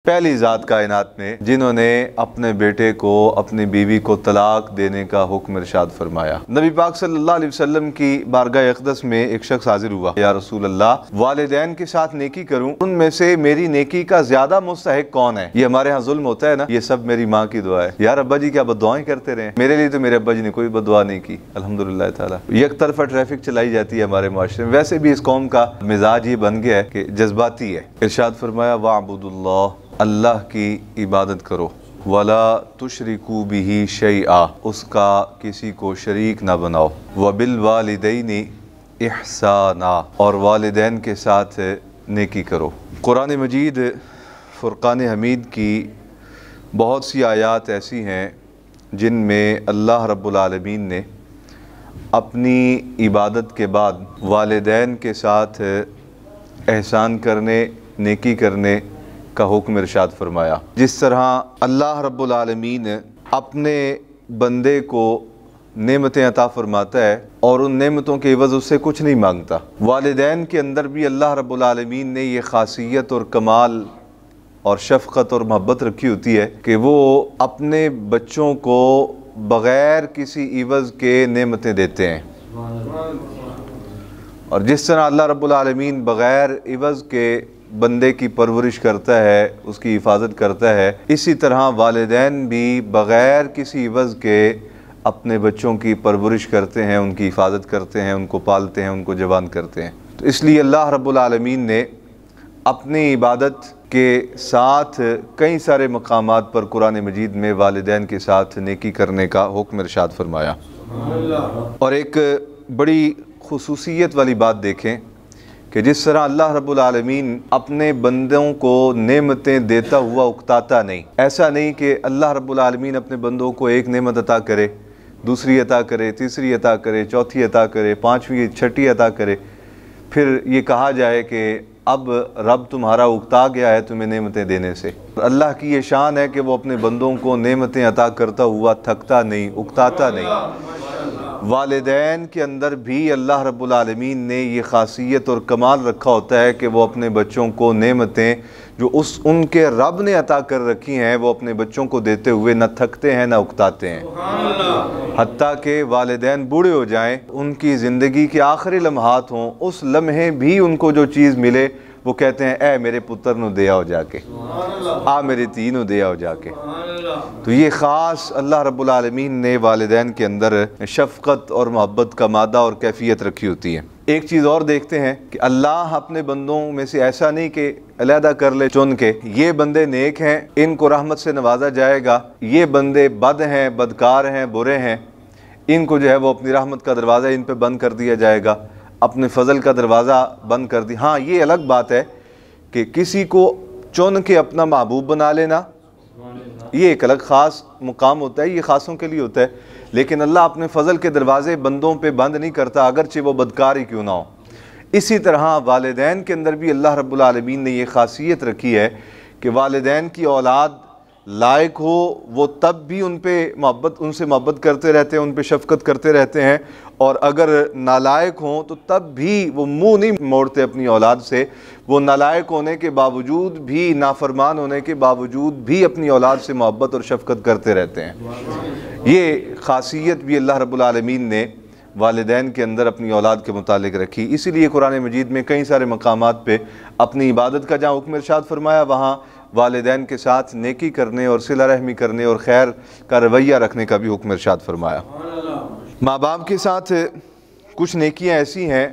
पहली ज़ात कायनात में जिन्होंने अपने बेटे को अपनी बीवी को तलाक देने का हुक्म इरशाद फरमाया। नबी पाक सल्लल्लाहु अलैहि वसल्लम की बारगाह अक़दस में एक शख्स हाजिर हुआ, या रसूल अल्लाह, वालिदैन के साथ नेकी करूं, उनमें से मेरी नेकी का ज्यादा मुस्तहिक कौन है? ये हमारे यहाँ जुल्म होता है ना, ये सब मेरी माँ की दुआ है। यार अब्बा जी क्या बददुआएं करते रहे, मेरे लिए तो मेरे अब्बा जी ने कोई बददुआ नहीं की, अल्हम्दुलिल्लाह ताला। एक तरफा ट्रैफिक चलाई जाती है हमारे माशरे में। वैसे भी इस कौम का मिजाज ये बन गया है कि जज्बाती है। इरशाद फरमाया, वाअबुदुल्लाह, अल्लाह की इबादत करो, वला तुशरिकू बिही शैआ, उसका किसी को शरीक ना बनाओ, वबिल वालिदैनी इहसाना, और वालिदैन के साथ नेकी करो। कुरान मजीद फुरक़ान हमीद की बहुत सी आयात ऐसी हैं जिनमें अल्लाह रब्बुल आलमीन ने अपनी इबादत के बाद वालिदैन के साथ एहसान करने, नेकी करने का हुक्म इरशाद फरमाया। जिस तरह अल्लाह रब्बुल आलमीन अपने बंदे को नेमतें अता फरमाता है और उन नेमतों के एवज़ उससे कुछ नहीं मांगता, वालिदैन के अंदर भी अल्लाह रब्बुल आलमीन ने ये ख़ासियत और कमाल और शफ़क़त और मोहब्बत रखी होती है कि वो अपने बच्चों को बग़ैर किसी इवज़ के नेमतें देते हैं। और जिस तरह अल्लाह रब्बुल आलमीन बग़ैर इवज़ के बंदे की परवरिश करता है, उसकी हिफाजत करता है, इसी तरह वालिदैन भी बग़ैर किसी इवज़ के अपने बच्चों की परवरिश करते हैं, उनकी हिफाजत करते हैं, उनको पालते हैं, उनको जवान करते हैं। तो इसलिए अल्लाह रब्बुल आलमीन ने अपनी इबादत के साथ कई सारे मकामात पर कुरान मजीद में वालिदैन के साथ नेकी करने का हुक्म इरशाद फरमाया। और एक बड़ी खुसूसियत वाली बात देखें कि जिस तरह अल्लाह रब्बुल आलमीन अपने बंदों को नेमतें देता हुआ उकताता नहीं। ऐसा नहीं कि अल्लाह रब्बुल आलमीन अपने बंदों को एक नेमत अता करे, दूसरी अता करे, तीसरी अता करे, चौथी अता करे, पाँचवीं छठी अता करे, फिर ये कहा जाए कि अब रब तुम्हारा उकता गया है तुम्हें नेमतें देने से। अल्लाह की ये शान है कि वो अपने बंदों को नेमतें अता करता हुआ थकता नहीं, उकताता नहीं। वालिदैन के अंदर भी अल्लाह रब्बुल आलमीन ने ये ख़ासियत और कमाल रखा होता है कि वो अपने बच्चों को नेमतें जो उनके रब ने अता कर रखी हैं वो अपने बच्चों को देते हुए न थकते हैं न उकताते हैं। हत्ता के वालिदैन बूढ़े हो जाएं, उनकी ज़िंदगी के आखिरी लम्हात हों, उस लम्हे भी उनको जो चीज़ मिले वो कहते हैं, ए मेरे पुत्र नु दे आओ जाके, आ मेरे धी नु दे आओ जाके। तो ये ख़ास अल्लाह रब्बुल आलमीन ने वालिदैन के अंदर शफ़क़त और मोहब्बत का मादा और कैफियत रखी होती है। एक चीज़ और देखते हैं कि अल्लाह अपने बंदों में से ऐसा नहीं कि अलहदा कर ले चुन के, ये बंदे नेक हैं इनको रहमत से नवाजा जाएगा, ये बंदे बद हैं, बदकार हैं, बुरे हैं, इनको जो है वो अपनी रहमत का दरवाज़ा इन पर बंद कर दिया जाएगा, अपने फ़ज़ल का दरवाज़ा बंद कर दी। हाँ, ये अलग बात है कि किसी को चुन के अपना महबूब बना लेना, ये एक अलग ख़ास मुकाम होता है, ये ख़ासों के लिए होता है। लेकिन अल्लाह अपने फ़ज़ल के दरवाज़े बंदों पे बंद नहीं करता, अगरचे वो बदकार ही क्यों ना हो। इसी तरह वालिदैन के अंदर भी अल्लाह रब्बुल आलमीन ने ये ख़ासियत रखी है कि वालिदैन की औलाद लायक हो वो तब भी उनसे मोहब्बत करते रहते हैं, उन पर शफ़क़त करते रहते हैं, और अगर नालायक हों तो तब भी वो मुँह नहीं मोड़ते अपनी औलाद से। वो नालायक होने के बावजूद भी, नाफरमान होने के बावजूद भी अपनी औलाद से मोहब्बत और शफ़क़त करते रहते हैं। ये ख़ासियत भी अल्लाह रब्बुल आलमीन ने वालिदैन के अंदर अपनी औलाद के मुतालिक रखी। इसीलिए कुरान मजीद में कई सारे मकामात पे अपनी इबादत का जहाँ हुक्म इरशाद फरमाया वहाँ वालिदैन के साथ नेकी करने और सिला रहमी करने और खैर का रवैया रखने का भी हुक्म इरशाद फरमाया। माँ बाप के साथ कुछ नेकियाँ ऐसी हैं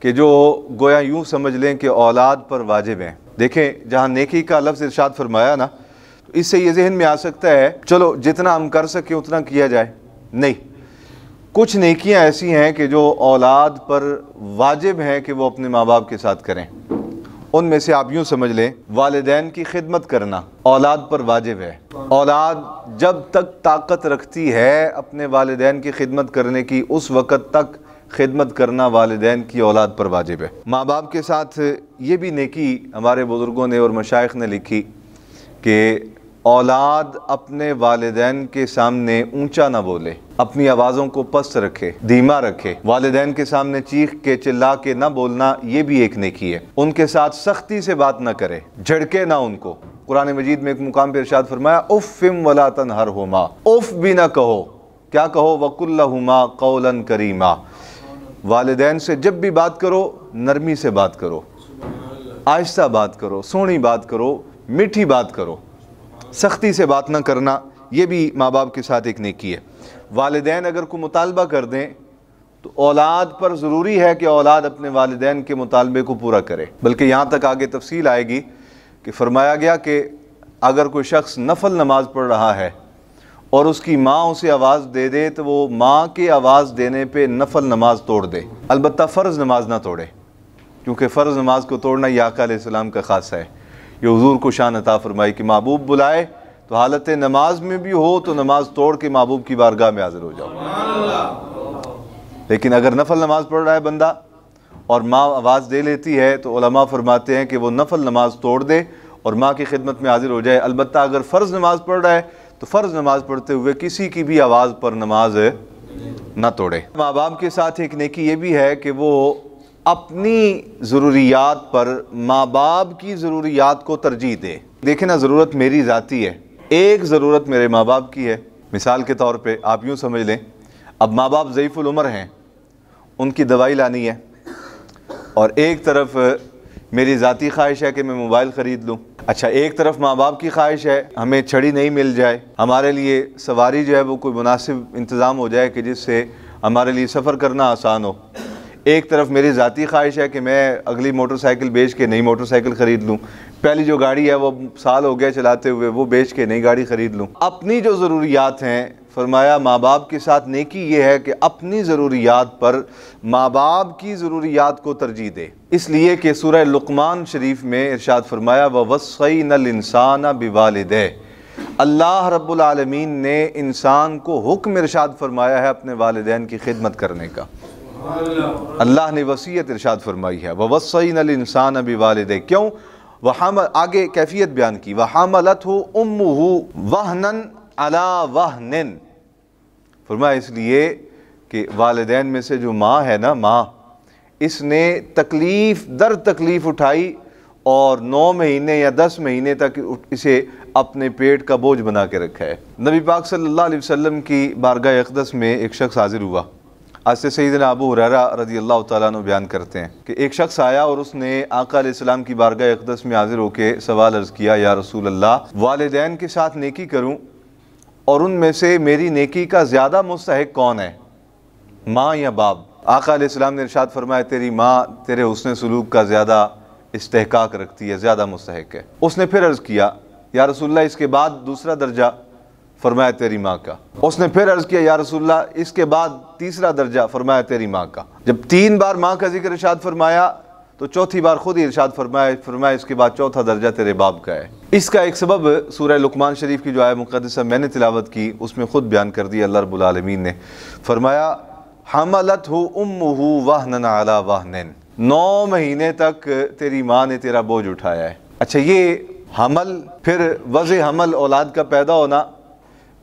कि जो गोया यूँ समझ लें कि औलाद पर वाजिब हैं। देखें, जहाँ नेकी का लफ्ज़ इरशाद फरमाया ना, तो इससे ये जहन में आ सकता है चलो जितना हम कर सकें उतना किया जाए। नहीं, कुछ नेकियां ऐसी हैं कि जो औलाद पर वाजिब हैं कि वो अपने माँ बाप के साथ करें। उनमें से आप यूँ समझ लें, वालिदैन की खिदमत करना औलाद पर वाजिब है। औलाद जब तक ताकत रखती है अपने वालिदैन की खिदमत करने की, उस वक़्त तक खिदमत करना वालिदैन की औलाद पर वाजिब है। माँ बाप के साथ ये भी नेकी हमारे बुज़ुर्गों ने और मशाइख ने लिखी कि औलाद अपने वालिदैन के सामने ऊंचा ना बोले, अपनी आवाज़ों को पस्त रखे, धीमा रखे। वालिदैन के सामने चीख के चिल्ला के ना बोलना, ये भी एक नेकी है। उनके साथ सख्ती से बात ना करे, झड़के ना उनको, कुरान मजीद में एक मुकाम पर इरशाद फरमाया उफ़्फ़िम वला तनहरहुमा, उफ़ भी ना कहो, क्या कहो, वक़ुल लहुमा क़ौलन करीमा। वालिदैन से जब भी बात करो नरमी से बात करो, आहिस्ता बात करो, सोहनी बात करो, मीठी बात करो, सख्ती से बात ना करना। ये भी माँ बाप के साथ एक नेकी है। वालिदैन अगर कोई मुतालबा कर दें तो औलाद पर ज़रूरी है कि औलाद अपने वालिदैन के मुतालबे को पूरा करे। बल्कि यहाँ तक आगे तफसील आएगी कि फरमाया गया कि अगर कोई शख्स नफल नमाज पढ़ रहा है और उसकी माँ उसे आवाज़ दे दे तो वो माँ के आवाज़ देने पे नफल नमाज तोड़ दे, अलबत्ता फ़र्ज़ नमाज ना तोड़े, क्योंकि फ़र्ज़ नमाज को तोड़ना ये आका अलैहिस्सलाम का ख़ासा है। ये हुज़ूर को शान अता फरमाई कि महबूब बुलाए तो हालत नमाज में भी हो तो नमाज तोड़ के महबूब की बारगाह में हाज़िर हो जाओ। लेकिन अगर नफल नमाज पढ़ रहा है बंदा और माँ आवाज़ दे लेती है तो उलमा फरमाते हैं कि वो नफल नमाज तोड़ दे और माँ की खिदमत में हाज़िर हो जाए। अलबत्ता अगर फ़र्ज़ नमाज पढ़ रहा है तो फ़र्ज़ नमाज पढ़ते हुए किसी की भी आवाज़ पर नमाज ना तोड़े। माँ बाप के साथ एक नेकी ये भी है कि वो अपनी ज़रूरियात पर माँ बाप की ज़रूरियात को तरजीह दे। देखें ना, ज़रूरत मेरी ज़ाती है, एक ज़रूरत मेरे माँ बाप की है। मिसाल के तौर पे आप यूँ समझ लें, अब माँ बाप ज़ईफ़ुल उम्र हैं, उनकी दवाई लानी है, और एक तरफ मेरी ज़ाती ख्वाहिश है कि मैं मोबाइल ख़रीद लूँ। अच्छा, एक तरफ माँ बाप की ख्वाहिश है हमें छड़ी नहीं मिल जाए, हमारे लिए सवारी जो है वो कोई मुनासिब इंतज़ाम हो जाए कि जिससे हमारे लिए सफ़र करना आसान हो। एक तरफ मेरी ज़ाती ख्वाहिश है कि मैं अगली मोटरसाइकिल बेच के नई मोटरसाइकिल ख़रीद लूँ, पहली जो गाड़ी है वो साल हो गया चलाते हुए, वो बेच के नई गाड़ी ख़रीद लूँ। अपनी जो ज़रूरियात हैं, फरमाया माँ बाप के साथ नेकी ये है कि अपनी ज़रूरियात पर माँ बाप की ज़रूरियात को तरजीह दे। इसलिए कि सूरह लुक़मान शरीफ में इरशाद फरमाया ववस्सैनल इंसान बिवालिदैहि, अल्लाह रब्बुल आलमीन ने इंसान को हुक्म इरशाद फरमाया है अपने वालिदैन की खिदमत करने का। अल्लाह ने वसीयत इरशाद फरमाई है ववस्सैनल इंसान बिवालिदैहि। क्यों? आगे कैफियत बयान की, वहमलतहु उम्मुहु वहनन अला वहनिन। फरमाया इसलिए कि वालिदैन में से जो माँ है ना, माँ, इसने तकलीफ़ दर तकलीफ़ उठाई और 9 महीने या 10 महीने तक इसे अपने पेट का बोझ बना के रखा है। नबी पाक सल्लल्लाहु अलैहि वसल्लम की बारगाह अक़दस में एक शख्स हाजिर हुआ। आज से सैयदना अबू हुरैरा रज़ियल्लाहु तआला अन्हु बयान करते हैं कि एक शख्स आया और उसने आका अलैहिस्सलाम की बारगाह अक़दस में हाजिर होकर सवाल अर्ज़ किया, या रसूल अल्लाह, वालिदैन के साथ नेकी करूँ और उनमें से मेरी नेकी का ज़्यादा मुस्तहिक कौन है, माँ या बाप? आका अलैहिस्सलाम ने इरशाद फरमाया तेरी माँ तेरे हुस्न सलूक का ज़्यादा इस्तेहकाक रखती है, ज़्यादा मुस्तहिक है। उसने फिर अर्ज़ किया, या रसूलल्लाह इसके बाद दूसरा दर्जा? फरमाया तेरी माँ का। उसने फिर अर्ज़ किया, या रसूलल्लाह इसके बाद तीसरा दर्जा? फरमाया तेरी माँ का। जब 3 बार माँ का जिक्र इरशाद फरमाया तो चौथी बार खुद ही इरशाद फरमाया इसके बाद चौथा दर्जा तेरे बाप का है। इसका एक सबब सूरह लुक़मान शरीफ की जो आयत मुक़द्दसा मैंने तिलावत की उसमें ख़ुद बयान कर दिया। अल्लाह रब्बुल आलमीन ने फरमाया हमलतहु उम्मुहु वहनन अला वहनिन, 9 महीने तक तेरी माँ ने तेरा बोझ उठाया है। अच्छा, ये हमल, फिर वज़े हमल औलाद का पैदा होना,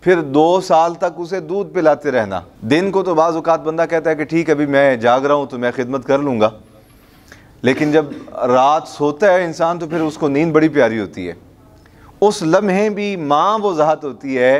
फिर 2 साल तक उसे दूध पिलाते रहना। दिन को तो बाज़ औक़ात बंदा कहता है कि ठीक है अभी मैं जाग रहा हूँ तो मैं खिदमत कर लूँगा, लेकिन जब रात सोता है इंसान तो फिर उसको नींद बड़ी प्यारी होती है। उस लम्हे भी माँ वो ज़ात होती है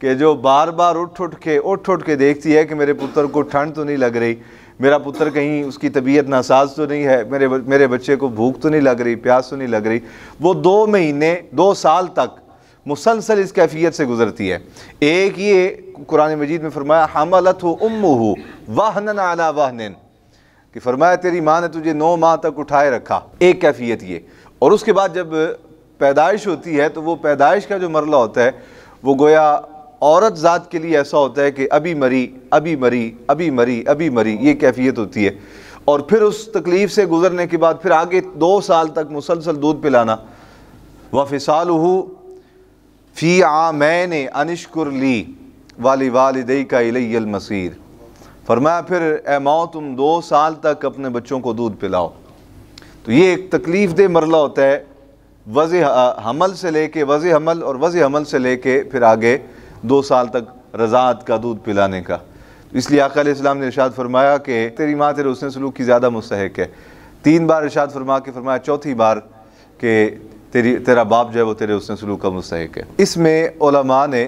कि जो बार बार उठ उठ के देखती है कि मेरे पुत्र को ठंड तो नहीं लग रही, मेरा पुत्र कहीं उसकी तबीयत नासाज तो नहीं है, मेरे बच्चे को भूख तो नहीं लग रही, प्यास तो नहीं लग रही। वो 2 महीने 2 साल तक मुसलसल इस कैफियत से गुजरती है। एक ये कुरान मजीद में फरमाया हमलतहु उम्मुहु वहनन अला वहनिन, कि फरमाया तेरी माँ ने तुझे 9 माह तक उठाए रखा, एक कैफियत ये। और उसके बाद जब पैदाइश होती है तो वो पैदाइश का जो मरला होता है वो गोया औरत ज़ात के लिए ऐसा होता है कि अभी मरी अभी मरी अभी मरी अभी मरी, ये कैफियत होती है। और फिर उस तकलीफ़ से गुजरने के बाद फिर आगे 2 साल तक मुसलसल दूध पिलाना। व फ़िसालुहु फ़ी आमैन अनिश्कुर ली वाली वालिदैका इलैयल मसीर। फरमाया फिर ए माँ तुम 2 साल तक अपने बच्चों को दूध पिलाओ। तो ये एक तकलीफ़ दे मरला होता है वज़े हमल से लेके वज़े हमल और वज़े हमल से लेके फिर आगे 2 साल तक रज़ात का दूध पिलाने का। इसलिए आका अलैहिस्सलाम ने इरशाद फरमाया कि तेरी माँ तेरे हुस्न सलूक की ज़्यादा मुस्तहिक है। 3 बार इरशाद फरमा के फरमाया चौथी बार कि तेरा बाप जो है वो तेरे उसने सलूक का मुस्तहिक है। इसमें उलमा ने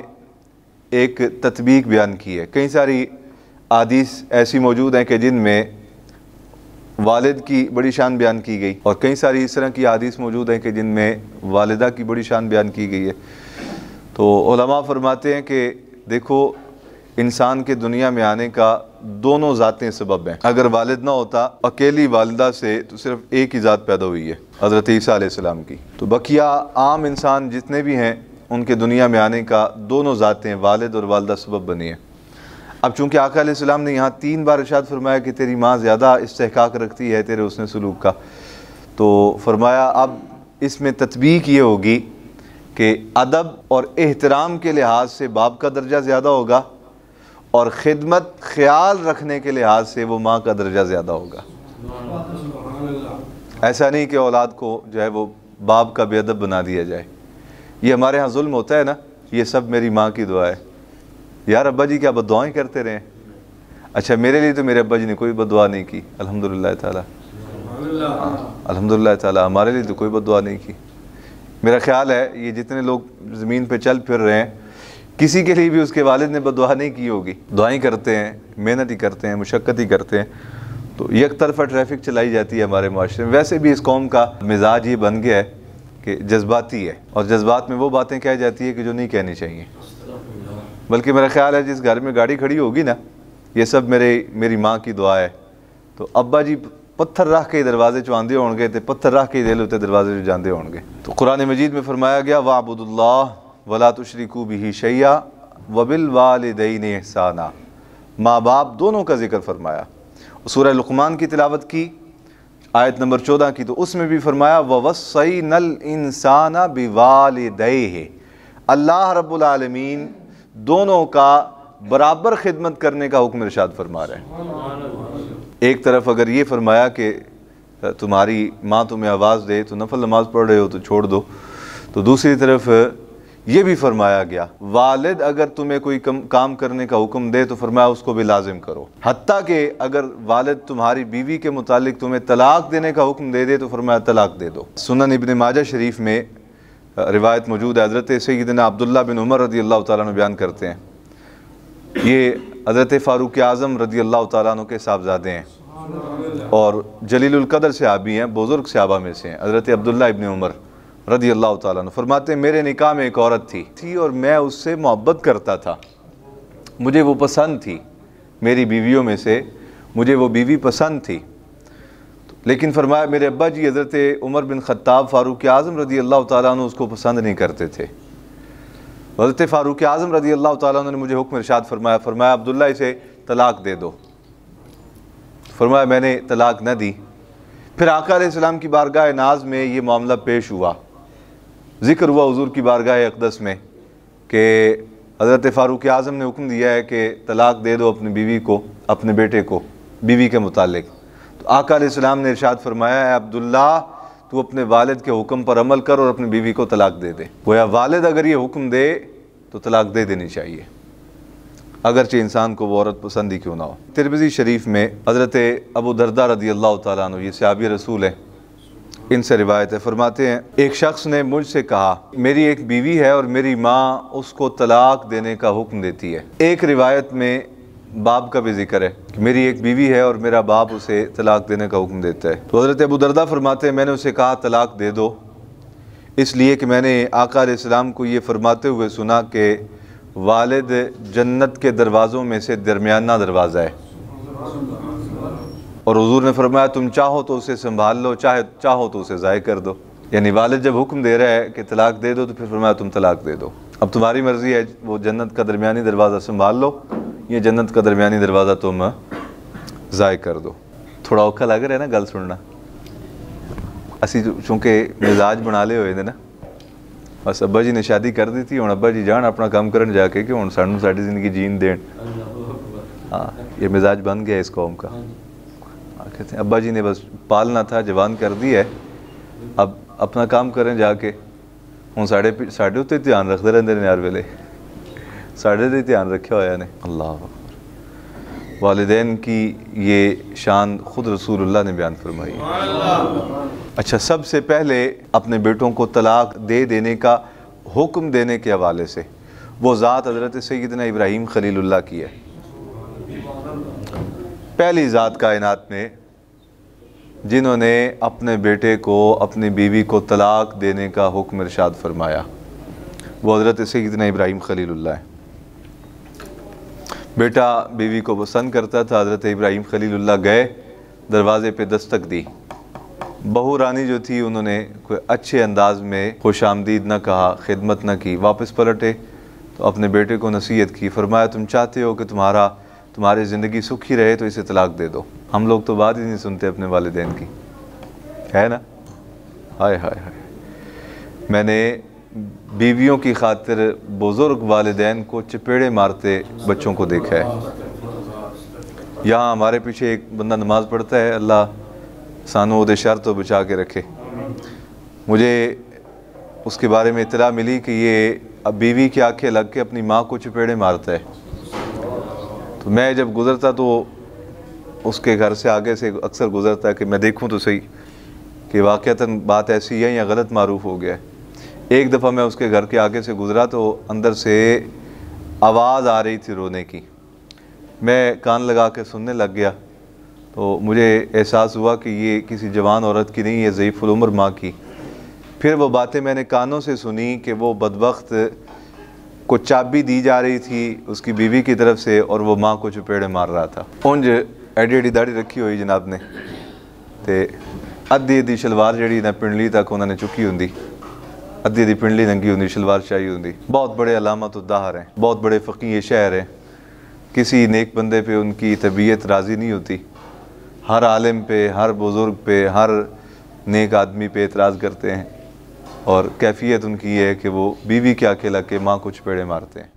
एक तत्बीक बयान की है। कई सारी हदीस ऐसी मौजूद हैं कि जिनमें वालिद की बड़ी शान बयान की गई, और कई सारी इस तरह की हदीस मौजूद हैं कि जिनमें वालिदा की बड़ी शान बयान की गई है। तो उलमा फरमाते हैं कि देखो, इंसान के दुनिया में आने का दोनों ज़ातें सबब हैं। अगर वालिद ना होता, अकेली वालिदा से तो सिर्फ एक ही ज़ात पैदा हुई है, हज़रत ईसा अलैहिस्सलाम की। तो बकिया आम इंसान जितने भी हैं उनके दुनिया में आने का दोनों ज़ातें, वालिद और वालिदा, सबब बनी है। अब चूँकि आका अलैहिस्सलाम ने यहाँ 3 बार इरशाद फरमाया कि तेरी माँ ज़्यादा इस्तेहकाक रखती है तेरे उसने सलूक का, तो फरमाया अब इसमें तत्बीक ये होगी कि अदब और एहतराम के लिहाज से बाप का दर्जा ज़्यादा होगा, और ख़िदमत ख्याल रखने के लिहाज से वो माँ का दर्जा ज़्यादा होगा। ऐसा नहीं कि औलाद को जो है वो बाप का बेअदब बना दिया जाए। ये हमारे यहाँ जुल्म होता है ना, ये सब मेरी माँ की दुआ है। यार अब्बा जी क्या बद्दुआएं करते रहे? अच्छा, मेरे लिए तो मेरे अब्बा जी ने कोई बद्दुआ नहीं की, अल्हम्दुलिल्लाह ताला, अल्हम्दुलिल्लाह ताला, हमारे लिए तो कोई बद्दुआ नहीं की। मेरा ख्याल है ये जितने लोग ज़मीन पे चल फिर रहे हैं, किसी के लिए भी उसके वालिद ने बद्दुआ नहीं की होगी। दुआएं करते हैं, मेहनत ही करते हैं, मुशक्क़त ही करते हैं, तो एक तरफा ट्रैफिक चलाई जाती है हमारे माशरे में। वैसे भी इस कौम का मिजाज ये बन गया है कि जज्बाती है, और जज्बात में वो बातें कह जाती है कि जो नहीं कहनी चाहिए। बल्कि मेरा ख्याल है जिस घर में गाड़ी खड़ी होगी ना, ये सब मेरी माँ की दुआ है। तो अब्बा जी पत्थर रख के दरवाजे चुआंदे होंगे, तो पत्थर रख के दिल उत्ते दरवाजे जाते होंगे। तो कुरान मजीद में फरमाया गया वाबुदुल्लाह वला तुशरिकू बिही शैया वबिल वालिदैनि इहसाना, माँ बाप दोनों का जिक्र फरमाया। सूरह लुक़मान की तिलावत की, आयत नंबर 14 की, तो उसमें भी फरमाया ववस्सैनल इंसाना बिवालिदैहि, अल्लाह रब्बुल आलमीन दोनों का बराबर खिदमत करने का हुक्म इरशाद फरमा रहे हैं। एक तरफ अगर ये फरमाया कि तुम्हारी माँ तुम्हें आवाज़ दे तो नफल नमाज पढ़ रहे हो तो छोड़ दो, तो दूसरी तरफ ये भी फरमाया गया वालिद अगर तुम्हें कोई काम करने का हुक्म दे तो फरमाया उसको भी लाजिम करो। हत्ता कि अगर वालिद तुम्हारी बीवी के मुतालिक तुम्हें तलाक देने का हुक्म दे दे तो फरमाया तलाक दे दो। सुनन इब्न माजा शरीफ में रिवायत मौजूद है, हज़रत सैयदना अब्दुल्लाह बिन उमर रज़ी अल्लाह तआला अन्हु बयान करते हैं, ये हज़रत फ़ारूक आज़म रज़ी अल्लाह तआला अन्हु के साहबज़ादे हैं और जलीलुल क़द्र सहाबी हैं, बुज़ुर्ग सहाबा में से हैं। हज़रत अब्दुल्लाह इब्न उमर रज़ी अल्लाह तआला अन्हु फरमाते हैं मेरे निकाह में एक औरत थी और मैं उससे मोहब्बत करता था, मुझे वो पसंद थी, मेरी बीवियों में से मुझे वो बीवी पसंद थी। लेकिन फरमाया मेरे अब्बा जी हज़रत उमर बिन ख़त्ताब फ़ारूक आज़म रज़ी अल्लाह तआला अन्हु उसको पसंद नहीं करते थे। हज़रत फ़ारूक आज़म रज़ी अल्लाह तआला अन्हु ने मुझे हुक्म इरशाद फरमाया अब्दुल्ला इसे तलाक दे दो। फरमाया मैंने तलाक न दी। फिर आका अलैहिस्सलाम की बारगाह नाज में ये मामला पेश हुआ, ज़िक्र हुआ हुज़ूर की बारगाह अक़दस में कि हज़रत फ़ारूक आज़म ने हुक्म दिया है कि तलाक दे दो अपनी बीवी को, अपने बेटे को बीवी के मुतालिक। तो आका अलैहिस्सलाम ने इरशाद फरमाया अब्दुल्ला तू अपने वालिद के हुक्म पर अमल कर और अपनी बीवी को तलाक दे दे। गोया वालिद अगर ये हुक्म दे तो तलाक दे देनी चाहिए, अगरचे इंसान को वो औरत पसंद ही क्यों ना हो। तिरमिज़ी शरीफ में हज़रत अबू दरदा रज़ी अल्लाह तआला अन्हु, ये सहाबी रसूल हैं, इनसे रिवायत है, फरमाते हैं एक शख्स ने मुझसे कहा मेरी एक बीवी है और मेरी माँ उसको तलाक देने का हुक्म देती है। एक रिवायत में बाप का भी जिक्र है कि मेरी एक बीवी है और मेरा बाप उसे तलाक देने का हुक्म देता है। तो हज़रत अबू दरदा फरमाते हैं मैंने उसे कहा तलाक दे दो, इसलिए कि मैंने आका अलैहिस्सलाम को ये फरमाते हुए सुना कि वालिद जन्नत के दरवाज़ों में से दरमियाना दरवाज़ा है, और हुज़ूर ने फरमाया तुम चाहो तो उसे संभाल लो, चाहो तो उसे ज़ाय कर दो। यानी वालिद जब हुक्म दे रहा है कि तलाक दे दो तो फिर फरमाया तुम तलाक दे दो, अब तुम्हारी मर्ज़ी है, वो जन्नत का दरमियानी दरवाज़ा संभाल लो, ये जन्नत का दरमियानी दरवाज़ा तुम ज़ाय कर दो। थोड़ा औखा लग रहा है ना गल सुनना, असी चूँकि मिजाज बना ले हुए ना, बस अब्बा जी ने शादी कर दी थी, हुण अब्बा जी जान अपना काम करन जाके कि हुण सानू साडी ज़िंदगी जीन देन। हाँ, ये मिजाज बन गया इस कौम का। कहते हैं अब्बा जी ने बस पालना था, जवान कर दी है, अब अपना काम करें जाके। हुण साढ़े उत्ते ध्यान रखते रहंदे ने हर वेले, साढ़े ते ध्यान रखिया होया ने। अल्लाह वालिदैन की ये शान ख़ुद रसूलुल्लाह ने बयान फरमाई। अच्छा, सबसे पहले अपने बेटों को तलाक दे देने का हुक्म देने के हवाले से वो ज़ात हज़रत सैयदना इब्राहीम खलीलुल्लाह की है। पहली ज़ात कायनात में जिन्होंने अपने बेटे को, अपनी बीवी को तलाक देने का हुक्म इरशाद फरमाया वो हज़रत सैयदना इब्राहीम खलीलुल्लाह है। बेटा बीवी को पसंद करता था। हज़रत इब्राहीम खलीलुल्लाह गए, दरवाज़े पे दस्तक दी। बहू रानी जो थी उन्होंने कोई अच्छे अंदाज में खुश आमदीद न कहा, खिदमत न की। वापस पलटे तो अपने बेटे को नसीहत की, फरमाया तुम चाहते हो कि तुम्हारी ज़िंदगी सुखी रहे तो इसे तलाक दे दो। हम लोग तो बात ही नहीं सुनते अपने वालिदैन की, है ना। हाय हाय हाय। मैंने बीवियों की खातिर बुज़ुर्ग वालिदैन को चपेड़े मारते बच्चों को देखा है। यहाँ हमारे पीछे एक बंदा नमाज़ पढ़ता है, अल्लाह सानू उदे शर तो बचा के रखे। मुझे उसके बारे में इत्तला मिली कि ये अब बीवी की आंखें लग के अपनी माँ को चपेड़े मारता है। तो मैं जब गुज़रता तो उसके घर से आगे से अक्सर गुज़रता है कि मैं देखूं तो सही कि वाक़तन बात ऐसी है या गलत मारूफ हो गया है। एक दफ़ा मैं उसके घर के आगे से गुज़रा तो अंदर से आवाज़ आ रही थी रोने की। मैं कान लगा के सुनने लग गया तो मुझे एहसास हुआ कि ये किसी जवान औरत की नहीं है, ज़ईफ़ुल उम्र माँ की। फिर वो बातें मैंने कानों से सुनी कि वो बदबख्त को चाबी दी जा रही थी उसकी बीवी की तरफ से और वो माँ को चपेड़े मार रहा था। उंज एडी एडी दाढ़ी रखी हुई जनाब ने, ते अद्धी अद्धी शलवार जड़ी ना पिंडली तक उन्होंने चुकी होंगी, अद्धी अद्धी पिंडली नंगी होंगी, शलवार शाही होंगी। बहुत बड़े अलामत उद्दाहर हैं, बहुत बड़े फ़क़ीह शहर हैं। किसी नेक बंदे पे उनकी तबीयत राज़ी नहीं होती, हर आलिम पे, हर बुज़ुर्ग पे, हर नेक आदमी पे एतराज़ करते हैं और कैफियत उनकी ये है कि वो बीवी के आके लग के माँ को चपेड़े मारते हैं।